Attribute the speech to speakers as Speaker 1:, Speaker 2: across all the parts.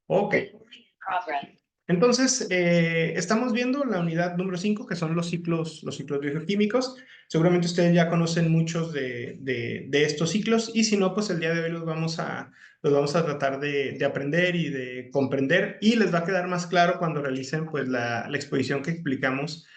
Speaker 1: Ok. Entonces, estamos viendo la unidad número 5, que son los ciclos biogeoquímicos. Seguramente ustedes ya conocen muchos de estos ciclos y si no, pues el día de hoy los vamos a tratar de aprender y de comprender y les va a quedar más claro cuando realicen pues, la exposición que explicamos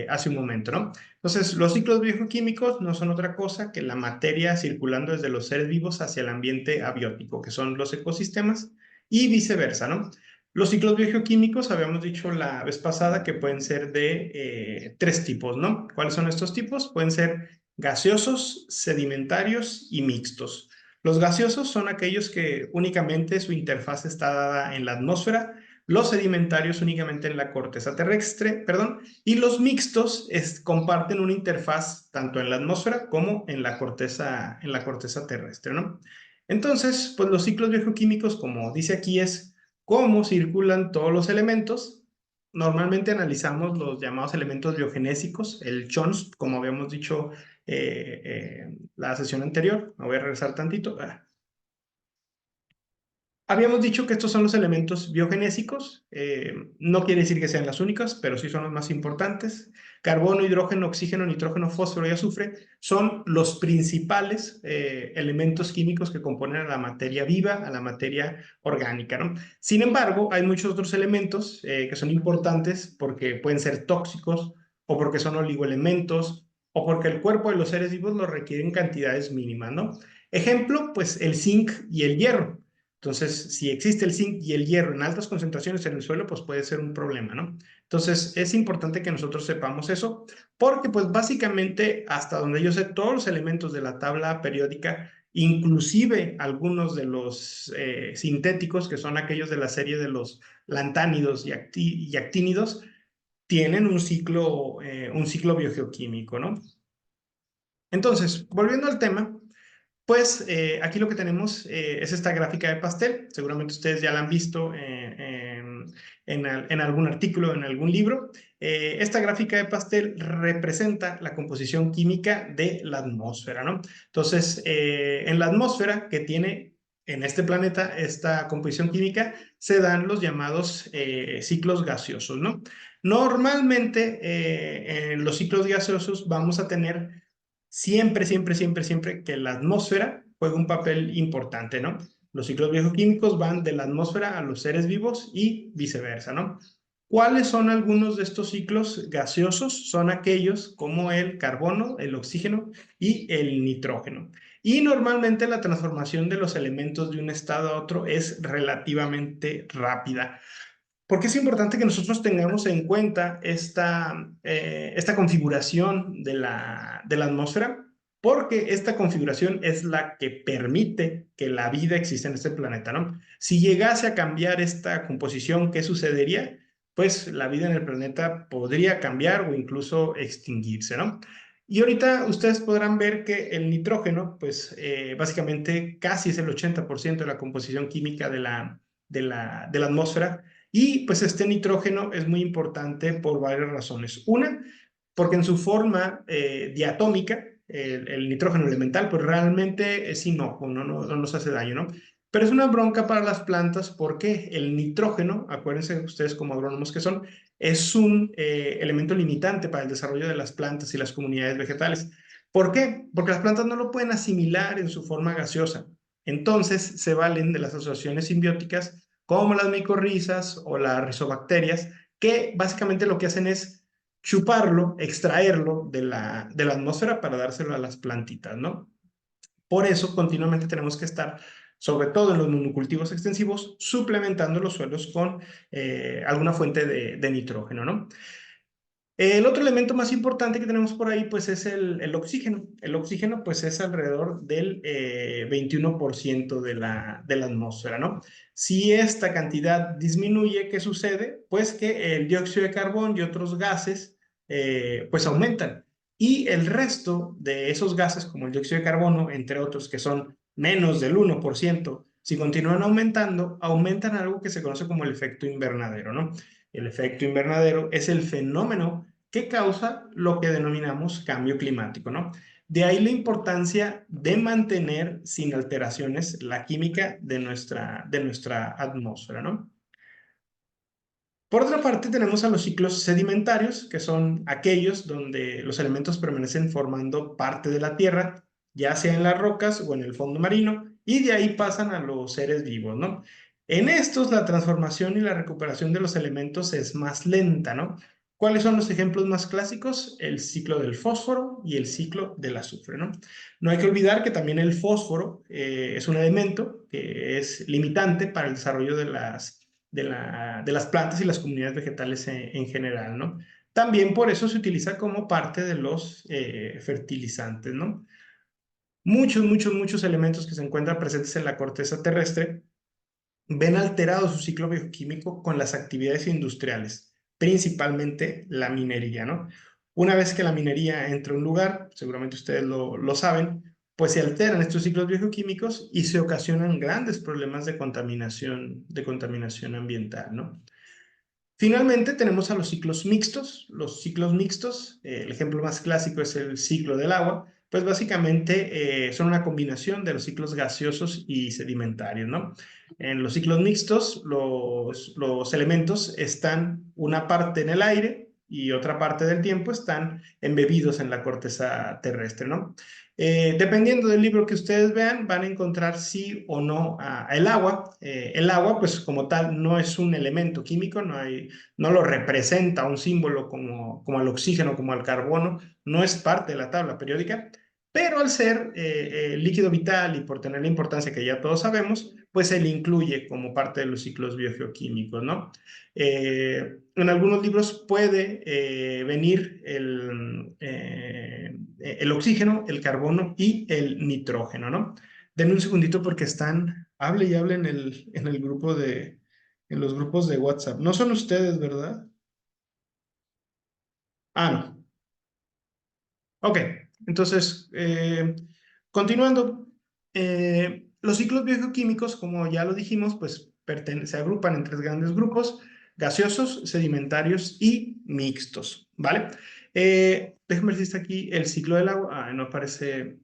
Speaker 1: hace un momento, ¿no? Entonces, los ciclos biogeoquímicos no son otra cosa que la materia circulando desde los seres vivos hacia el ambiente abiótico, que son los ecosistemas, y viceversa, ¿no? Los ciclos biogeoquímicos, habíamos dicho la vez pasada que pueden ser de tres tipos, ¿no? ¿Cuáles son estos tipos? Pueden ser gaseosos, sedimentarios y mixtos. Los gaseosos son aquellos que únicamente su interfaz está dada en la atmósfera, los sedimentarios únicamente en la corteza terrestre, perdón, y los mixtos comparten una interfaz tanto en la atmósfera como en la corteza terrestre, ¿no? Entonces, pues los ciclos biogeoquímicos, como dice aquí, es cómo circulan todos los elementos. Normalmente analizamos los llamados elementos biogenésicos, el CHONS, como habíamos dicho la sesión anterior. Me voy a regresar tantito. Habíamos dicho que estos son los elementos biogenésicos, no quiere decir que sean las únicas, pero sí son los más importantes. Carbono, hidrógeno, oxígeno, nitrógeno, fósforo y azufre son los principales elementos químicos que componen a la materia viva, a la materia orgánica, ¿no? Sin embargo, hay muchos otros elementos que son importantes porque pueden ser tóxicos o porque son oligoelementos o porque el cuerpo de los seres vivos los requiere en cantidades mínimas, ¿no? Ejemplo, pues el zinc y el hierro. Entonces, si existe el zinc y el hierro en altas concentraciones en el suelo, pues puede ser un problema, ¿no? Entonces, es importante que nosotros sepamos eso, porque pues básicamente, hasta donde yo sé, todos los elementos de la tabla periódica, inclusive algunos de los sintéticos, que son aquellos de la serie de los lantánidos y actínidos, tienen un ciclo biogeoquímico, ¿no? Entonces, volviendo al tema, pues aquí lo que tenemos es esta gráfica de pastel. Seguramente ustedes ya la han visto en algún artículo, en algún libro. Esta gráfica de pastel representa la composición química de la atmósfera, ¿no? Entonces, en la atmósfera que tiene en este planeta esta composición química, se dan los llamados ciclos gaseosos, ¿no? Normalmente en los ciclos gaseosos vamos a tener siempre que la atmósfera juega un papel importante, ¿no? Los ciclos bioquímicos van de la atmósfera a los seres vivos y viceversa, ¿no? ¿Cuáles son algunos de estos ciclos gaseosos? Son aquellos como el carbono, el oxígeno y el nitrógeno. Y normalmente la transformación de los elementos de un estado a otro es relativamente rápida. ¿Por qué es importante que nosotros tengamos en cuenta esta configuración de la atmósfera? Porque esta configuración es la que permite que la vida exista en este planeta, ¿no? Si llegase a cambiar esta composición, ¿qué sucedería? Pues la vida en el planeta podría cambiar o incluso extinguirse, ¿no? Y ahorita ustedes podrán ver que el nitrógeno, pues básicamente casi es el 80% de la composición química de la atmósfera. Y pues este nitrógeno es muy importante por varias razones. Una, porque en su forma diatómica, el nitrógeno elemental, pues realmente es inocuo, no nos hace daño, ¿no? Pero es una bronca para las plantas porque el nitrógeno, acuérdense ustedes como agrónomos que son, es un elemento limitante para el desarrollo de las plantas y las comunidades vegetales. ¿Por qué? Porque las plantas no lo pueden asimilar en su forma gaseosa. Entonces se valen de las asociaciones simbióticas como las micorrizas o las rizobacterias, que básicamente lo que hacen es chuparlo, extraerlo de la atmósfera para dárselo a las plantitas, ¿no? Por eso continuamente tenemos que estar, sobre todo en los monocultivos extensivos, suplementando los suelos con alguna fuente de nitrógeno, ¿no? El otro elemento más importante que tenemos por ahí, pues, es el oxígeno. El oxígeno, pues, es alrededor del 21% de la atmósfera, ¿no? Si esta cantidad disminuye, ¿qué sucede? Pues que el dióxido de carbono y otros gases, pues, aumentan. Y el resto de esos gases, como el dióxido de carbono, entre otros, que son menos del 1%, si continúan aumentando, aumentan algo que se conoce como el efecto invernadero, ¿no? El efecto invernadero es el fenómeno que causa lo que denominamos cambio climático, ¿no? De ahí la importancia de mantener sin alteraciones la química de nuestra atmósfera, ¿no? Por otra parte, tenemos a los ciclos sedimentarios, que son aquellos donde los elementos permanecen formando parte de la Tierra, ya sea en las rocas o en el fondo marino, y de ahí pasan a los seres vivos, ¿no? En estos, la transformación y la recuperación de los elementos es más lenta, ¿no? ¿Cuáles son los ejemplos más clásicos? El ciclo del fósforo y el ciclo del azufre, ¿no? No hay que olvidar que también el fósforo es un elemento que es limitante para el desarrollo de las plantas y las comunidades vegetales en general, ¿no? También por eso se utiliza como parte de los fertilizantes, ¿no? Muchos elementos que se encuentran presentes en la corteza terrestre ven alterado su ciclo bioquímico con las actividades industriales, principalmente la minería, ¿no? Una vez que la minería entra a un lugar, seguramente ustedes lo saben, pues se alteran estos ciclos bioquímicos y se ocasionan grandes problemas de contaminación ambiental, ¿no? Finalmente tenemos a los ciclos mixtos. Los ciclos mixtos, el ejemplo más clásico es el ciclo del agua, pues básicamente son una combinación de los ciclos gaseosos y sedimentarios, ¿no? En los ciclos mixtos, los elementos están una parte en el aire y otra parte del tiempo están embebidos en la corteza terrestre, ¿no? Dependiendo del libro que ustedes vean, van a encontrar sí o no el agua. El agua, pues como tal, no es un elemento químico, no lo representa un símbolo como el oxígeno, como el carbono, no es parte de la tabla periódica, pero al ser líquido vital y por tener la importancia que ya todos sabemos, pues se le incluye como parte de los ciclos biogeoquímicos, ¿no? En algunos libros puede venir el oxígeno, el carbono y el nitrógeno, ¿no? Denme un segundito porque están, hable y hable en el grupo en los grupos de WhatsApp. No son ustedes, ¿verdad? Ah, no. Ok, entonces, continuando, los ciclos biogeoquímicos, como ya lo dijimos, pues se agrupan en tres grandes grupos: gaseosos, sedimentarios y mixtos, ¿vale? Déjame ver si está aquí el ciclo del agua. Ah, no aparece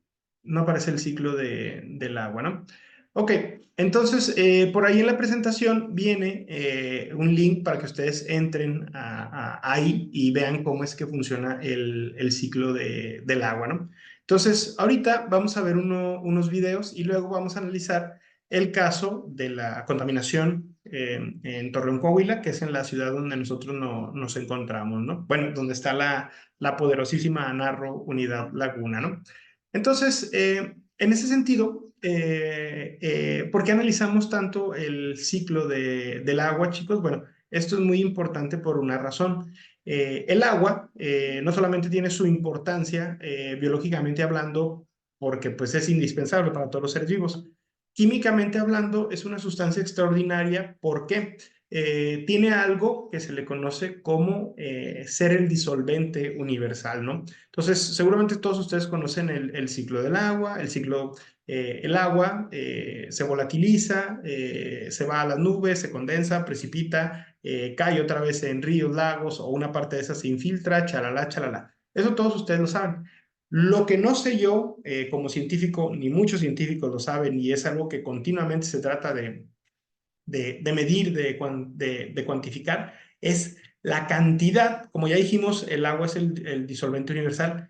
Speaker 1: el ciclo del agua, ¿no? Ok, entonces, por ahí en la presentación viene un link para que ustedes entren ahí y vean cómo es que funciona el ciclo del agua, ¿no? Entonces, ahorita vamos a ver unos videos y luego vamos a analizar el caso de la contaminación en Torreón, Coahuila, que es en la ciudad donde nosotros nos encontramos, ¿no? Bueno, donde está la poderosísima Narro Unidad Laguna, ¿no? Entonces, en ese sentido, ¿por qué analizamos tanto el ciclo del agua, chicos? Bueno, esto es muy importante por una razón. El agua no solamente tiene su importancia biológicamente hablando, porque pues es indispensable para todos los seres vivos. Químicamente hablando, es una sustancia extraordinaria. ¿Por qué? Tiene algo que se le conoce como ser el disolvente universal, ¿no? Entonces, seguramente todos ustedes conocen el ciclo del agua, el agua se volatiliza, se va a las nubes, se condensa, precipita, cae otra vez en ríos, lagos o una parte de esa se infiltra, chalala, chalala. Eso todos ustedes lo saben. Lo que no sé yo como científico, ni muchos científicos lo saben, y es algo que continuamente se trata de medir, de cuantificar, es la cantidad. Como ya dijimos, el agua es el disolvente universal.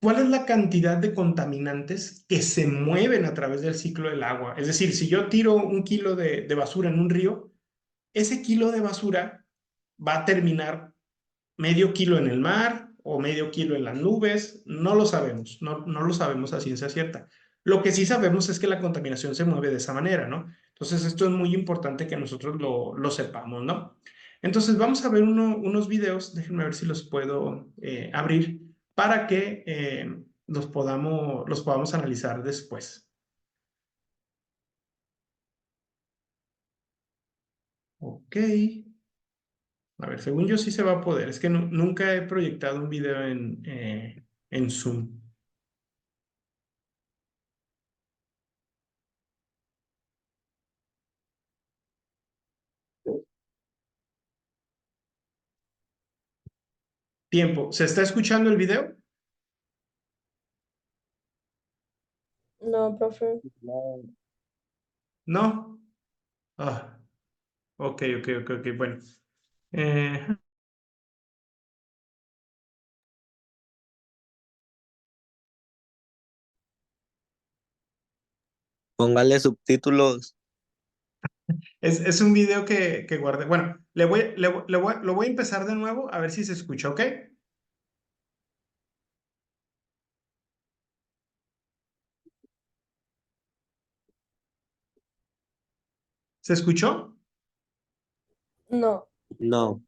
Speaker 1: ¿Cuál es la cantidad de contaminantes que se mueven a través del ciclo del agua? Es decir, si yo tiro un kilo de basura en un río, ese kilo de basura va a terminar medio kilo en el mar o medio kilo en las nubes. No lo sabemos, no lo sabemos a ciencia cierta. Lo que sí sabemos es que la contaminación se mueve de esa manera, ¿no? Entonces, esto es muy importante que nosotros lo sepamos, ¿no? Entonces, vamos a ver unos videos, déjenme ver si los puedo abrir para que los podamos analizar después. Ok. A ver, según yo sí se va a poder. Es que nunca he proyectado un video en Zoom. Tiempo. ¿Se está escuchando el video?
Speaker 2: No, profe.
Speaker 1: ¿No? Ah, ok. Bueno. Eh,
Speaker 3: Póngale subtítulos.
Speaker 1: es un video que guardé. Bueno, lo voy a empezar de nuevo a ver si se escucha, ¿ok? ¿Se escuchó?
Speaker 2: No,
Speaker 3: No,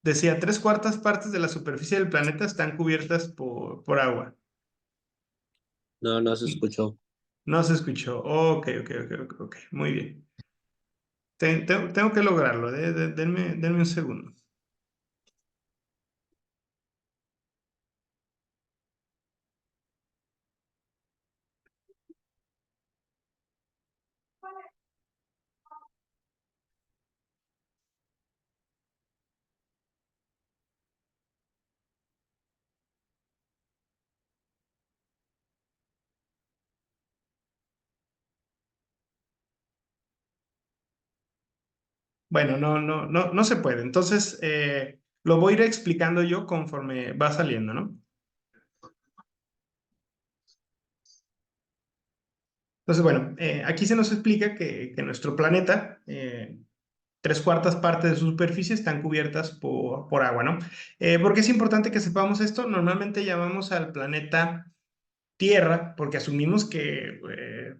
Speaker 1: Decía, 3/4 partes de la superficie del planeta están cubiertas por agua.
Speaker 3: no se escuchó.
Speaker 1: No se escuchó. Ok. Muy bien. Tengo que lograrlo. Denme un segundo. Bueno, no se puede. Entonces, lo voy a ir explicando yo conforme va saliendo, ¿no? Entonces, bueno, aquí se nos explica que nuestro planeta, 3/4 partes de su superficie están cubiertas por agua, ¿no? ¿Por qué es importante que sepamos esto? Normalmente llamamos al planeta Tierra, porque asumimos que,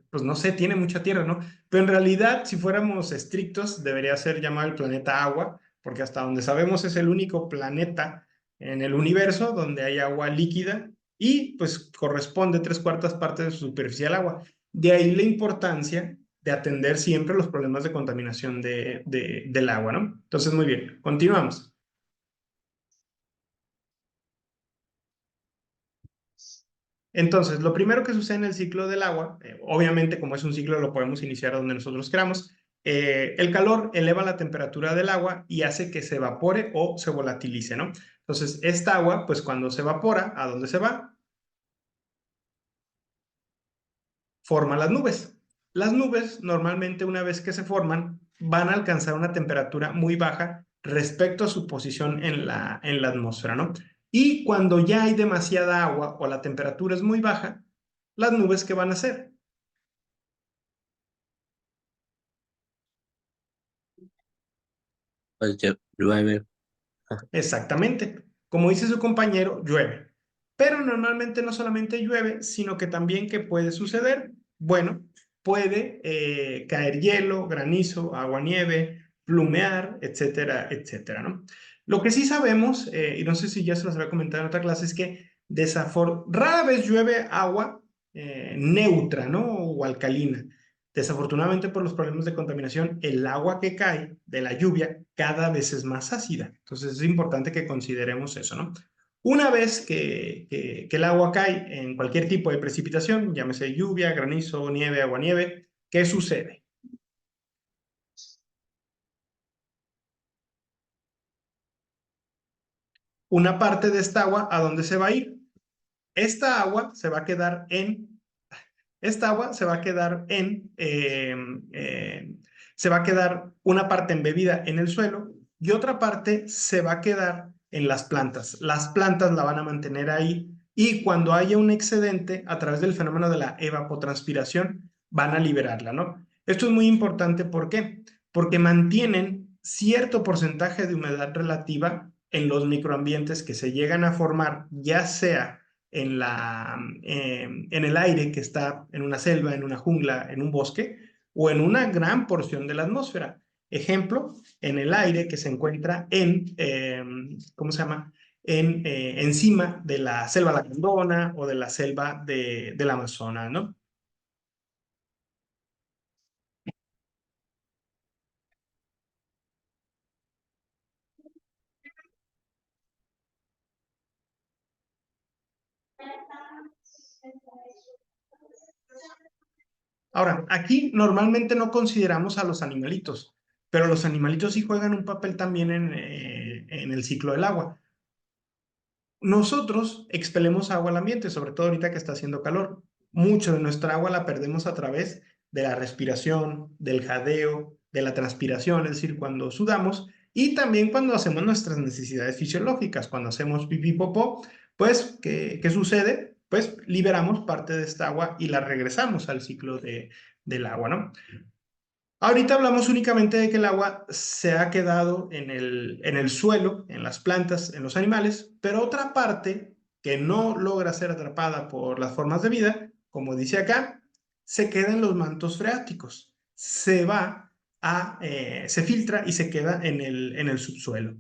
Speaker 1: pues no sé, tiene mucha tierra, ¿no? Pero en realidad, si fuéramos estrictos, debería ser llamado el planeta Agua, porque hasta donde sabemos es el único planeta en el universo donde hay agua líquida y pues corresponde 3/4 partes de su superficie al agua. De ahí la importancia de atender siempre los problemas de contaminación del agua, ¿no? Entonces, muy bien, continuamos. Entonces, lo primero que sucede en el ciclo del agua, obviamente como es un ciclo lo podemos iniciar donde nosotros queramos, el calor eleva la temperatura del agua y hace que se evapore o se volatilice, ¿no? Entonces, esta agua, pues cuando se evapora, ¿a dónde se va? Forma las nubes. Las nubes, normalmente una vez que se forman, van a alcanzar una temperatura muy baja respecto a su posición en la atmósfera, ¿no? Y cuando ya hay demasiada agua o la temperatura es muy baja, las nubes, ¿qué van a hacer?
Speaker 3: Pues llueve.
Speaker 1: Exactamente. Como dice su compañero, llueve. Pero normalmente no solamente llueve, sino que también, ¿qué puede suceder? Bueno, puede caer hielo, granizo, aguanieve, plumear, etcétera, ¿no? Lo que sí sabemos, y no sé si ya se los había comentado en otra clase, es que rara vez llueve agua neutra, ¿no? O alcalina. Desafortunadamente, por los problemas de contaminación, el agua que cae de la lluvia cada vez es más ácida. Entonces es importante que consideremos eso, ¿no? Una vez que el agua cae en cualquier tipo de precipitación, llámese lluvia, granizo, nieve, aguanieve, ¿qué sucede? Una parte de esta agua, ¿a dónde se va a ir? Esta agua se va a quedar en Esta agua se va a quedar se va a quedar una parte embebida en el suelo y otra parte se va a quedar en las plantas. Las plantas la van a mantener ahí y cuando haya un excedente a través del fenómeno de la evapotranspiración van a liberarla, ¿no? Esto es muy importante, ¿por qué? Porque mantienen cierto porcentaje de humedad relativa en los microambientes que se llegan a formar, ya sea en el aire que está en una selva, en una jungla, en un bosque o en una gran porción de la atmósfera. Ejemplo, en el aire que se encuentra ¿cómo se llama? Encima de la selva lacandona o de la selva del Amazonas, ¿no? Ahora, aquí normalmente no consideramos a los animalitos, pero los animalitos sí juegan un papel también en el ciclo del agua. Nosotros expelemos agua al ambiente, sobre todo ahorita que está haciendo calor. mucho de nuestra agua la perdemos a través de la respiración, del jadeo, de la transpiración, es decir, cuando sudamos, y también cuando hacemos nuestras necesidades fisiológicas, cuando hacemos pipí popó, pues, ¿qué sucede? Pues liberamos parte de esta agua y la regresamos al ciclo del agua, ¿no? Ahorita hablamos únicamente de que el agua se ha quedado en el suelo, en las plantas, en los animales, pero otra parte que no logra ser atrapada por las formas de vida, como dice acá, se queda en los mantos freáticos. Se filtra y se queda en el subsuelo.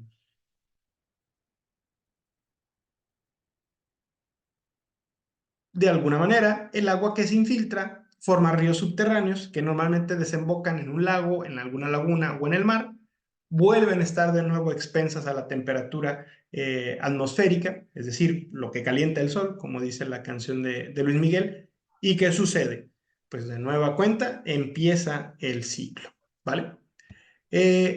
Speaker 1: De alguna manera, el agua que se infiltra forma ríos subterráneos que normalmente desembocan en un lago, en alguna laguna o en el mar, vuelven a estar de nuevo expensas a la temperatura atmosférica, es decir, lo que calienta el sol, como dice la canción de Luis Miguel. ¿Y qué sucede? Pues de nueva cuenta empieza el ciclo, ¿vale?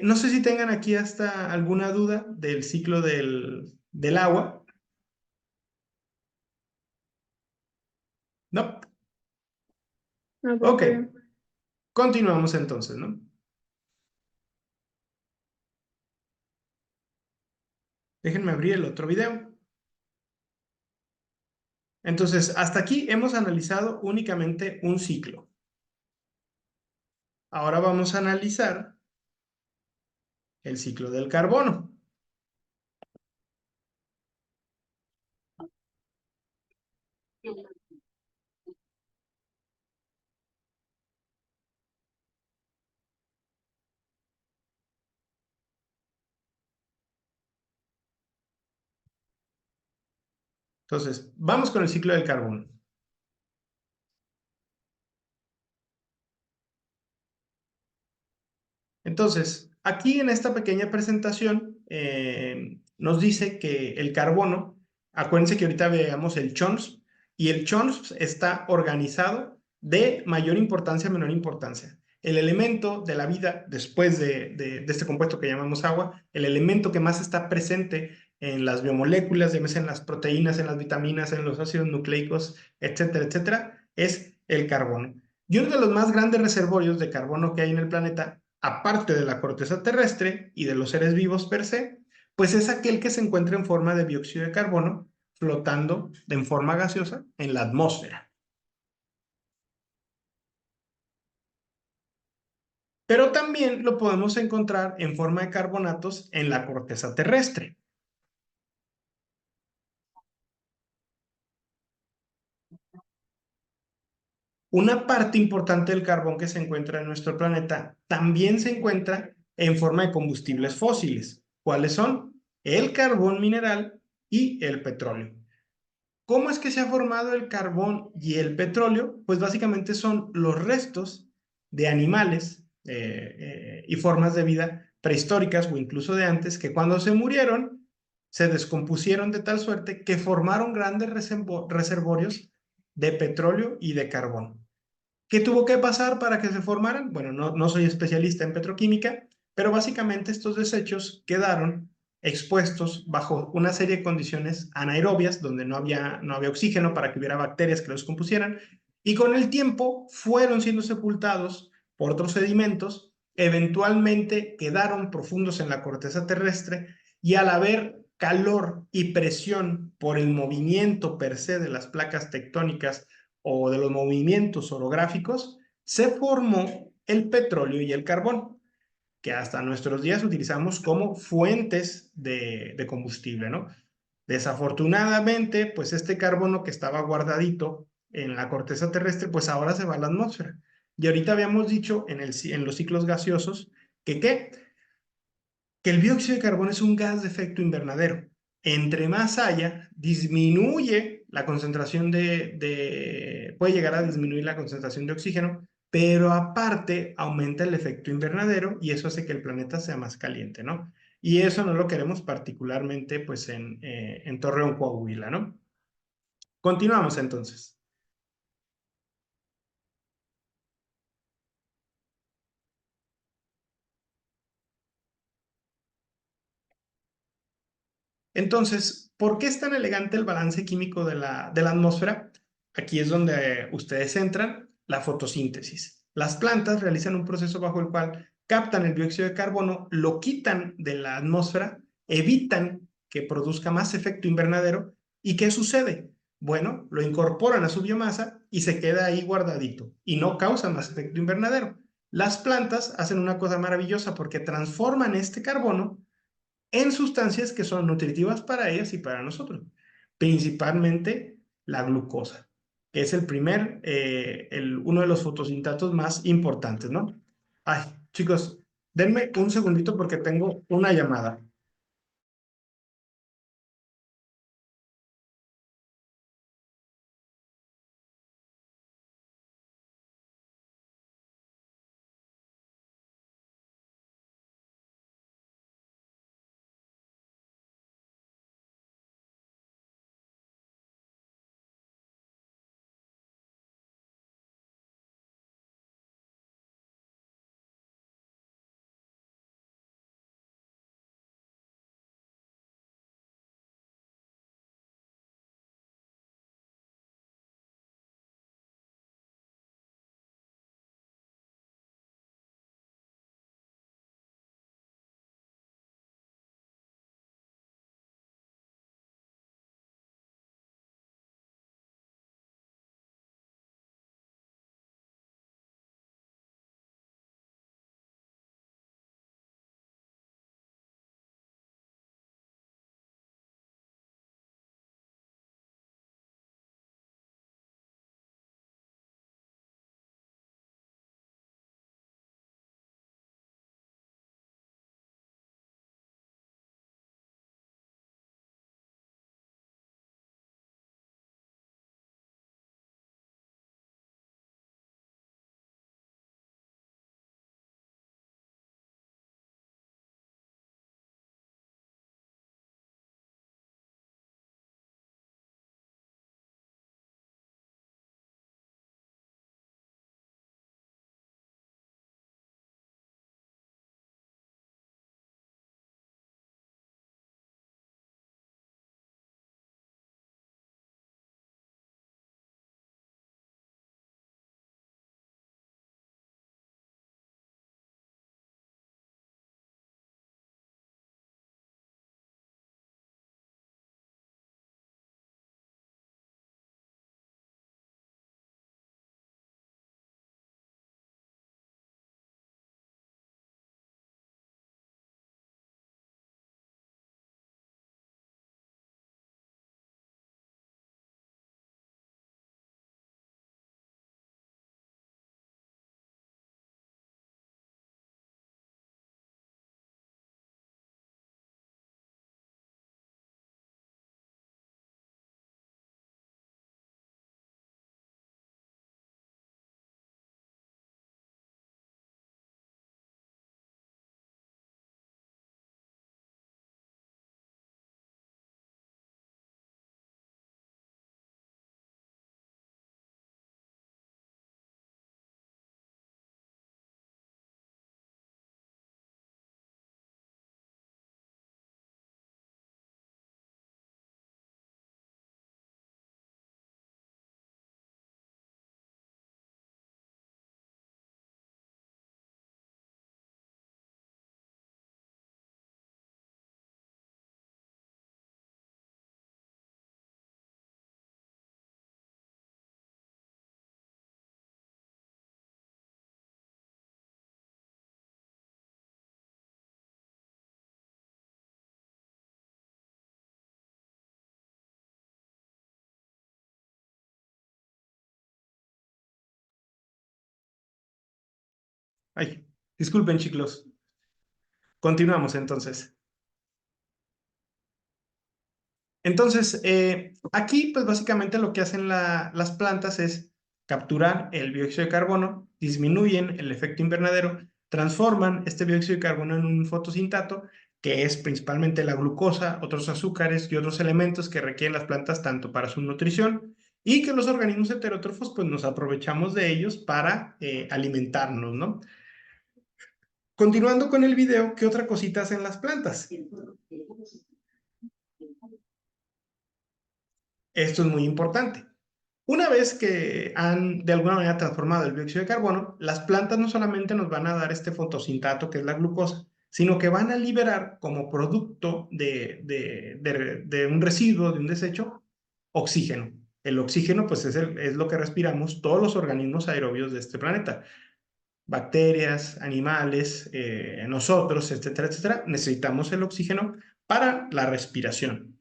Speaker 1: No sé si tengan aquí hasta alguna duda del ciclo del agua. No.
Speaker 2: No, pero
Speaker 1: Ok,
Speaker 2: está bien.
Speaker 1: continuamos entonces, ¿no? Déjenme abrir el otro video. Entonces, hasta aquí hemos analizado únicamente un ciclo. Ahora vamos a analizar el ciclo del carbono. Entonces, vamos con el ciclo del carbono. Entonces, aquí en esta pequeña presentación nos dice que el carbono, acuérdense que ahorita veamos el CHONS, y el CHONS está organizado de mayor importancia a menor importancia. El elemento de la vida, después de este compuesto que llamamos agua, el elemento que más está presente en las biomoléculas, llámese en las proteínas, en las vitaminas, en los ácidos nucleicos, etcétera, etcétera, es el carbono. Y uno de los más grandes reservorios de carbono que hay en el planeta, aparte de la corteza terrestre y de los seres vivos per se, pues es aquel que se encuentra en forma de dióxido de carbono flotando en forma gaseosa en la atmósfera. Pero también lo podemos encontrar en forma de carbonatos en la corteza terrestre. Una parte importante del carbón que se encuentra en nuestro planeta también se encuentra en forma de combustibles fósiles. ¿Cuáles son? El carbón mineral y el petróleo. ¿Cómo es que se ha formado el carbón y el petróleo? Pues básicamente son los restos de animales y formas de vida prehistóricas o incluso de antes que cuando se murieron se descompusieron de tal suerte que formaron grandes reservorios de petróleo y de carbón. ¿Qué tuvo que pasar para que se formaran? Bueno, no soy especialista en petroquímica, pero básicamente estos desechos quedaron expuestos bajo una serie de condiciones anaerobias, donde no había oxígeno para que hubiera bacterias que los compusieran, y con el tiempo fueron siendo sepultados por otros sedimentos, eventualmente quedaron profundos en la corteza terrestre, y al haber calor y presión por el movimiento per se de las placas tectónicas o de los movimientos orográficos, se formó el petróleo y el carbón, que hasta nuestros días utilizamos como fuentes de combustible, ¿no? Desafortunadamente, pues este carbono que estaba guardadito en la corteza terrestre, pues ahora se va a la atmósfera. Y ahorita habíamos dicho en los ciclos gaseosos que ¿qué? Que el dióxido de carbono es un gas de efecto invernadero. Entre más haya, disminuye la concentración puede llegar a disminuir la concentración de oxígeno, pero aparte aumenta el efecto invernadero y eso hace que el planeta sea más caliente, ¿no? Y eso no lo queremos particularmente pues en Torreón, Coahuila, ¿no? Continuamos entonces. Entonces, ¿por qué es tan elegante el balance químico de la atmósfera? Aquí es donde ustedes entran, la fotosíntesis. Las plantas realizan un proceso bajo el cual captan el dióxido de carbono, lo quitan de la atmósfera, evitan que produzca más efecto invernadero. ¿Y qué sucede? Bueno, lo incorporan a su biomasa y se queda ahí guardadito y no causa más efecto invernadero. Las plantas hacen una cosa maravillosa porque transforman este carbono en sustancias que son nutritivas para ellas y para nosotros, principalmente la glucosa, que es uno de los fotosintatos más importantes, ¿no? Ay, chicos, denme un segundito porque tengo una llamada. Ay, disculpen, chicos. Continuamos entonces. Entonces, aquí, pues básicamente lo que hacen las plantas es capturar el dióxido de carbono, disminuyen el efecto invernadero, transforman este dióxido de carbono en un fotosintato, que es principalmente la glucosa, otros azúcares y otros elementos que requieren las plantas tanto para su nutrición y que los organismos heterótrofos, pues nos aprovechamos de ellos para alimentarnos, ¿no? Continuando con el video, ¿qué otra cosita hacen las plantas? Esto es muy importante. Una vez que han de alguna manera transformado el dióxido de carbono, las plantas no solamente nos van a dar este fotosintato, que es la glucosa, sino que van a liberar como producto de un residuo, de un desecho, oxígeno. El oxígeno, pues, es lo que respiramos todos los organismos aerobios de este planeta. Bacterias, animales, nosotros, etcétera, etcétera. Necesitamos el oxígeno para la respiración.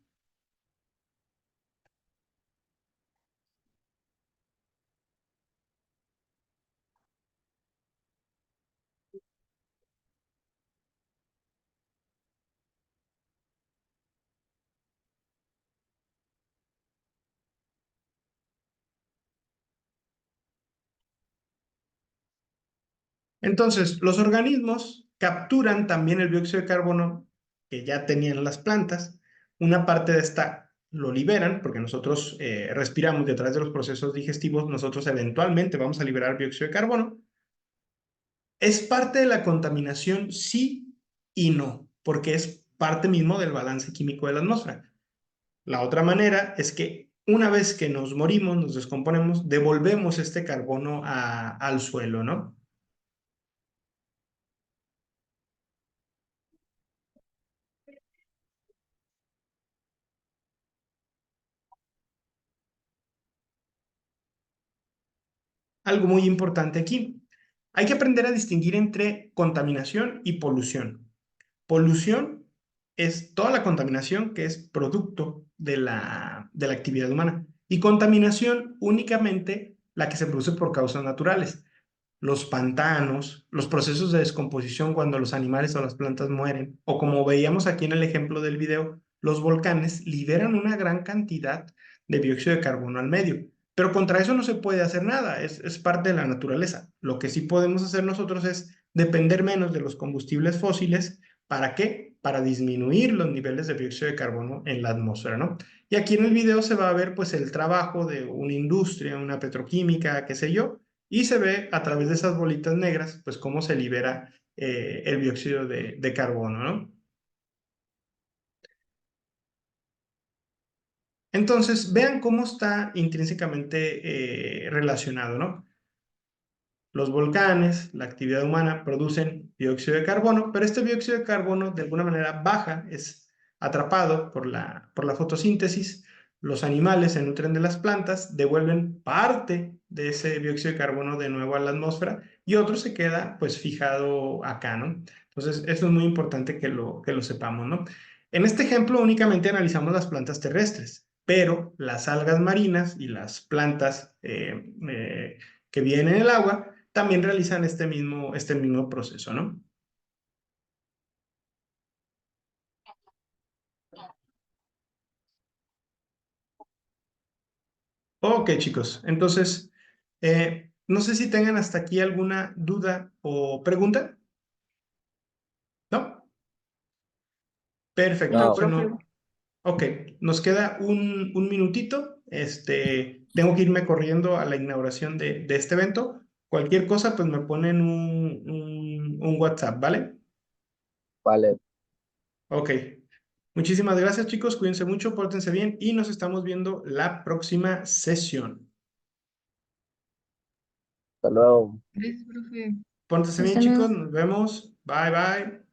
Speaker 1: Entonces, los organismos capturan también el dióxido de carbono que ya tenían las plantas. Una parte de esta lo liberan porque nosotros respiramos y a través de los procesos digestivos nosotros eventualmente vamos a liberar dióxido de carbono. Es parte de la contaminación, sí y no, porque es parte mismo del balance químico de la atmósfera. La otra manera es que una vez que nos morimos, nos descomponemos, devolvemos este carbono al suelo, ¿no? Algo muy importante aquí. Hay que aprender a distinguir entre contaminación y polución. Polución es toda la contaminación que es producto de la actividad humana y contaminación únicamente la que se produce por causas naturales. Los pantanos, los procesos de descomposición cuando los animales o las plantas mueren, o como veíamos aquí en el ejemplo del video, los volcanes liberan una gran cantidad de dióxido de carbono al medio. Pero contra eso no se puede hacer nada, es parte de la naturaleza. Lo que sí podemos hacer nosotros es depender menos de los combustibles fósiles. ¿Para qué? Para disminuir los niveles de dióxido de carbono en la atmósfera, ¿no? Y aquí en el video se va a ver pues el trabajo de una industria, una petroquímica, qué sé yo, y se ve a través de esas bolitas negras pues cómo se libera el dióxido de carbono, ¿no? Entonces, vean cómo está intrínsecamente relacionado, ¿no? Los volcanes, la actividad humana producen dióxido de carbono, pero este dióxido de carbono de alguna manera baja, es atrapado por la fotosíntesis. Los animales se nutren de las plantas, devuelven parte de ese dióxido de carbono de nuevo a la atmósfera y otro se queda pues fijado acá, ¿no? Entonces, eso es muy importante que lo sepamos, ¿no? En este ejemplo únicamente analizamos las plantas terrestres, pero las algas marinas y las plantas que viven en el agua también realizan este mismo proceso, ¿no? Ok, chicos. Entonces, no sé si tengan hasta aquí alguna duda o pregunta, ¿no? Perfecto.
Speaker 2: No,
Speaker 3: No,
Speaker 2: profe.
Speaker 1: Ok, nos queda un minutito. Tengo que irme corriendo a la inauguración de este evento. Cualquier cosa, pues me ponen un WhatsApp, ¿vale?
Speaker 3: vale,
Speaker 1: Ok. Muchísimas gracias, chicos. Cuídense mucho, pórtense bien y nos estamos viendo la próxima sesión.
Speaker 3: hasta luego.
Speaker 2: Gracias, profe.
Speaker 1: Pórtense bien,
Speaker 2: Hasta
Speaker 1: chicos.
Speaker 2: luego.
Speaker 1: Nos vemos. Bye, bye.